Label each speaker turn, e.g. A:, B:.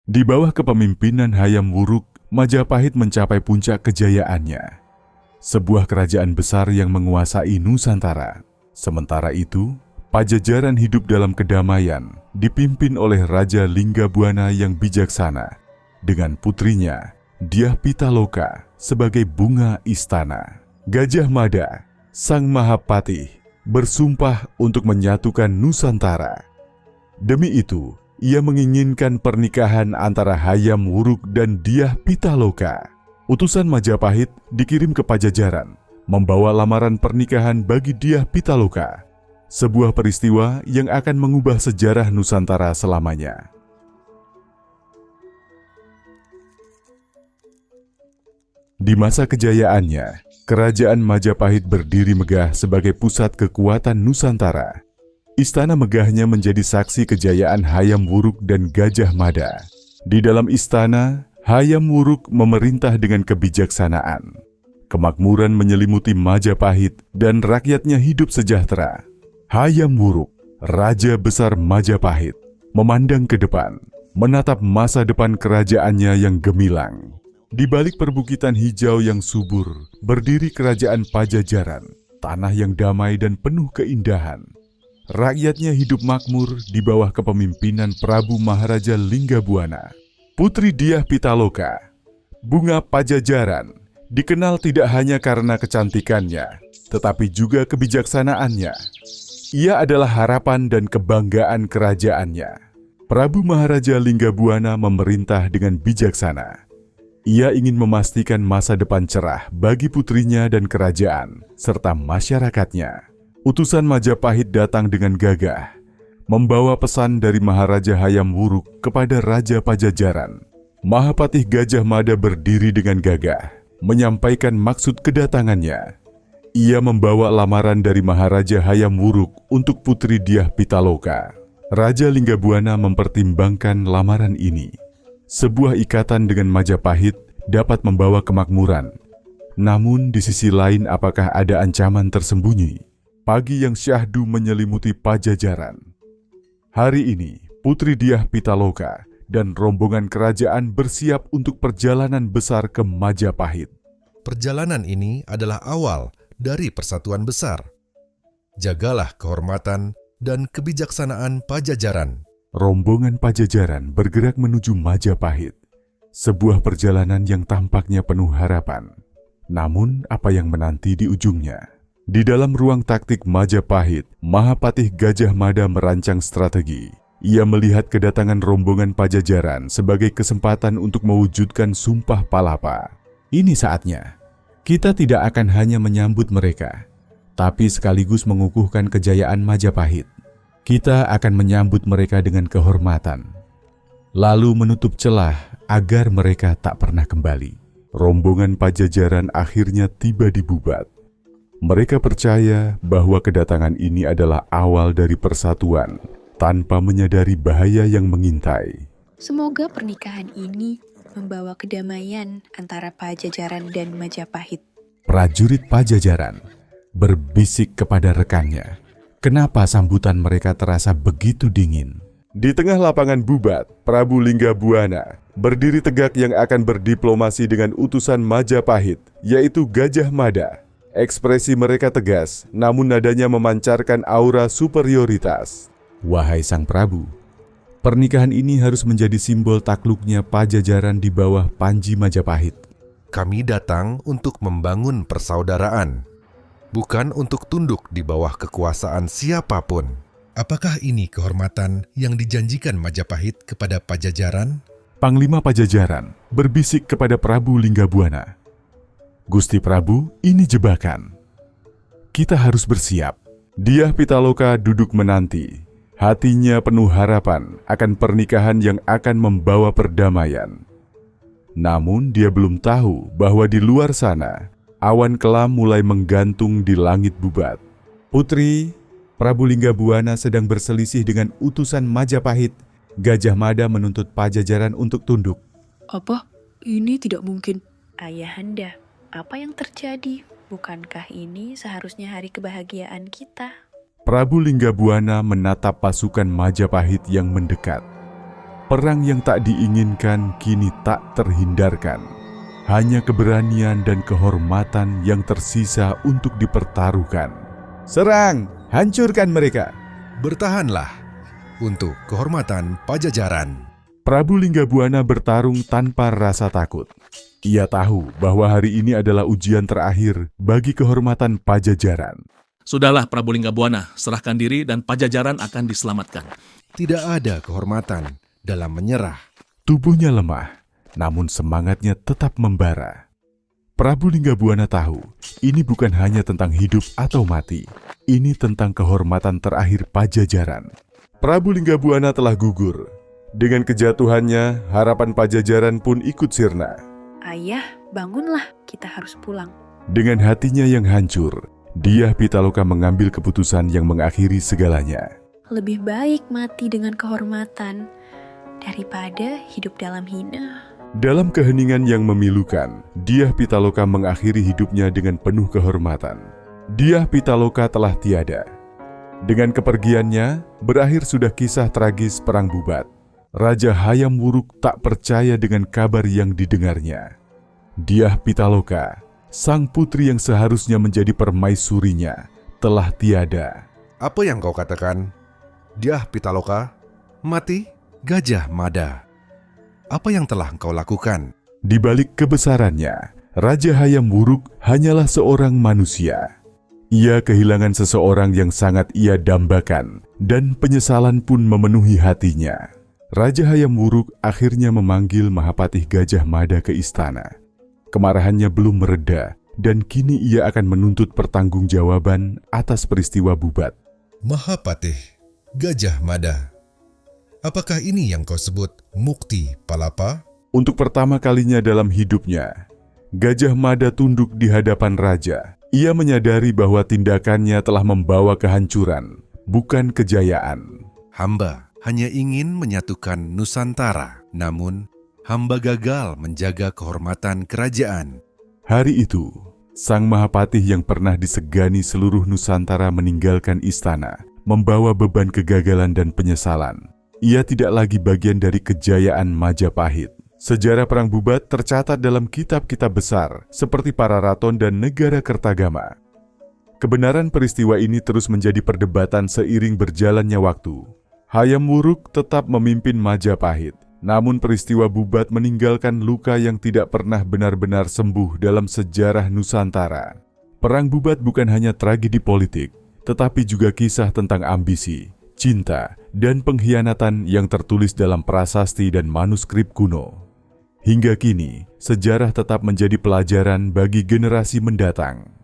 A: Di bawah kepemimpinan Hayam Wuruk, Majapahit mencapai puncak kejayaannya. Sebuah kerajaan besar yang menguasai Nusantara. Sementara itu, Pajajaran hidup dalam kedamaian, dipimpin oleh Raja Linggabuana yang bijaksana, dengan putrinya, Dyah Pitaloka, sebagai bunga istana. Gajah Mada, sang Mahapatih, bersumpah untuk menyatukan Nusantara. Demi itu, ia menginginkan pernikahan antara Hayam Wuruk dan Dyah Pitaloka. Utusan Majapahit dikirim ke Pajajaran, membawa lamaran pernikahan bagi Dyah Pitaloka. Sebuah peristiwa yang akan mengubah sejarah Nusantara selamanya. Di masa kejayaannya, Kerajaan Majapahit berdiri megah sebagai pusat kekuatan Nusantara. Istana megahnya menjadi saksi kejayaan Hayam Wuruk dan Gajah Mada. Di dalam istana, Hayam Wuruk memerintah dengan kebijaksanaan. Kemakmuran menyelimuti Majapahit dan rakyatnya hidup sejahtera. Hayam Wuruk, Raja Besar Majapahit, memandang ke depan, menatap masa depan kerajaannya yang gemilang. Di balik perbukitan hijau yang subur, berdiri Kerajaan Pajajaran, tanah yang damai dan penuh keindahan. Rakyatnya hidup makmur di bawah kepemimpinan Prabu Maharaja Linggabuana. Putri Dyah Pitaloka, bunga Pajajaran, dikenal tidak hanya karena kecantikannya, tetapi juga kebijaksanaannya. Ia adalah harapan dan kebanggaan kerajaannya. Prabu Maharaja Linggabuana memerintah dengan bijaksana. Ia ingin memastikan masa depan cerah bagi putrinya dan kerajaan, serta masyarakatnya. Utusan Majapahit datang dengan gagah, membawa pesan dari Maharaja Hayam Wuruk kepada Raja Pajajaran. Mahapatih Gajah Mada berdiri dengan gagah, menyampaikan maksud kedatangannya. Ia membawa lamaran dari Maharaja Hayam Wuruk untuk putri Dyah Pitaloka. Raja Linggabuana mempertimbangkan lamaran ini. Sebuah ikatan dengan Majapahit dapat membawa kemakmuran. Namun di sisi lain apakah ada ancaman tersembunyi? Pagi yang syahdu menyelimuti Pajajaran. Hari ini, putri Dyah Pitaloka dan rombongan kerajaan bersiap untuk perjalanan besar ke Majapahit.
B: Perjalanan ini adalah awal dari persatuan besar. Jagalah kehormatan dan kebijaksanaan Pajajaran.
A: Rombongan Pajajaran bergerak menuju Majapahit. Sebuah perjalanan yang tampaknya penuh harapan. Namun apa yang menanti di ujungnya? Di dalam ruang taktik Majapahit, Mahapatih Gajah Mada merancang strategi. Ia melihat kedatangan rombongan Pajajaran sebagai kesempatan untuk mewujudkan Sumpah Palapa. Ini saatnya. Kita tidak akan hanya menyambut mereka, tapi sekaligus mengukuhkan kejayaan Majapahit. Kita akan menyambut mereka dengan kehormatan, lalu menutup celah agar mereka tak pernah kembali. Rombongan Pajajaran akhirnya tiba di Bubat. Mereka percaya bahwa kedatangan ini adalah awal dari persatuan, tanpa menyadari bahaya yang mengintai.
C: Semoga pernikahan ini membawa kedamaian antara Pajajaran dan Majapahit.
A: Prajurit Pajajaran berbisik kepada rekannya. Kenapa sambutan mereka terasa begitu dingin? Di tengah lapangan Bubat, Prabu Linggabuana berdiri tegak yang akan berdiplomasi dengan utusan Majapahit, yaitu Gajah Mada. Ekspresi mereka tegas, namun nadanya memancarkan aura superioritas. Wahai Sang Prabu, pernikahan ini harus menjadi simbol takluknya Pajajaran di bawah Panji Majapahit.
B: Kami datang untuk membangun persaudaraan, bukan untuk tunduk di bawah kekuasaan siapapun. Apakah ini kehormatan yang dijanjikan Majapahit kepada Pajajaran?
A: Panglima Pajajaran berbisik kepada Prabu Linggabuana. Gusti Prabu, ini jebakan. Kita harus bersiap. Dyah Pitaloka duduk menanti. Hatinya penuh harapan akan pernikahan yang akan membawa perdamaian. Namun dia belum tahu bahwa di luar sana, awan kelam mulai menggantung di langit Bubat. Putri, Prabu Linggabuana sedang berselisih dengan utusan Majapahit. Gajah Mada menuntut Pajajaran untuk tunduk.
C: Apa? Ini tidak mungkin. Ayahanda, apa yang terjadi? Bukankah ini seharusnya hari kebahagiaan kita?
A: Prabu Linggabuana menatap pasukan Majapahit yang mendekat. Perang yang tak diinginkan kini tak terhindarkan. Hanya keberanian dan kehormatan yang tersisa untuk dipertaruhkan. Serang, hancurkan mereka.
B: Bertahanlah untuk kehormatan Pajajaran.
A: Prabu Linggabuana bertarung tanpa rasa takut. Ia tahu bahwa hari ini adalah ujian terakhir bagi kehormatan Pajajaran.
D: Sudahlah Prabu Linggabuana, serahkan diri dan Pajajaran akan diselamatkan.
B: Tidak ada kehormatan dalam menyerah.
A: Tubuhnya lemah, namun semangatnya tetap membara. Prabu Linggabuana tahu, ini bukan hanya tentang hidup atau mati. Ini tentang kehormatan terakhir Pajajaran. Prabu Linggabuana telah gugur. Dengan kejatuhannya, harapan Pajajaran pun ikut sirna.
C: Ayah, bangunlah, kita harus pulang.
A: Dengan hatinya yang hancur, Dyah Pitaloka mengambil keputusan yang mengakhiri segalanya.
C: Lebih baik mati dengan kehormatan daripada hidup dalam hina.
A: Dalam keheningan yang memilukan, Dyah Pitaloka mengakhiri hidupnya dengan penuh kehormatan. Dyah Pitaloka telah tiada. Dengan kepergiannya, berakhir sudah kisah tragis Perang Bubat. Raja Hayam Wuruk tak percaya dengan kabar yang didengarnya. Dyah Pitaloka, sang putri yang seharusnya menjadi permaisurinya, telah tiada.
B: Apa yang kau katakan? Dyah Pitaloka mati? Gajah Mada, apa yang telah engkau lakukan?
A: Di balik kebesarannya, Raja Hayam Wuruk hanyalah seorang manusia. Ia kehilangan seseorang yang sangat ia dambakan, dan penyesalan pun memenuhi hatinya. Raja Hayam Wuruk akhirnya memanggil Mahapatih Gajah Mada ke istana. Kemarahannya belum mereda, dan kini ia akan menuntut pertanggungjawaban atas peristiwa Bubat.
B: Mahapatih Gajah Mada, apakah ini yang kau sebut Mukti Palapa?
A: Untuk pertama kalinya dalam hidupnya, Gajah Mada tunduk di hadapan raja. Ia menyadari bahwa tindakannya telah membawa kehancuran, bukan kejayaan.
B: Hamba hanya ingin menyatukan Nusantara, namun hamba gagal menjaga kehormatan kerajaan.
A: Hari itu, sang Mahapatih yang pernah disegani seluruh Nusantara meninggalkan istana, membawa beban kegagalan dan penyesalan. Ia tidak lagi bagian dari kejayaan Majapahit. Sejarah Perang Bubat tercatat dalam kitab-kitab besar seperti Pararaton dan Negara Kertagama. Kebenaran peristiwa ini terus menjadi perdebatan seiring berjalannya waktu. Hayam Wuruk tetap memimpin Majapahit, namun peristiwa Bubat meninggalkan luka yang tidak pernah benar-benar sembuh dalam sejarah Nusantara. Perang Bubat bukan hanya tragedi politik, tetapi juga kisah tentang ambisi, cinta, dan pengkhianatan yang tertulis dalam prasasti dan manuskrip kuno. Hingga kini, sejarah tetap menjadi pelajaran bagi generasi mendatang.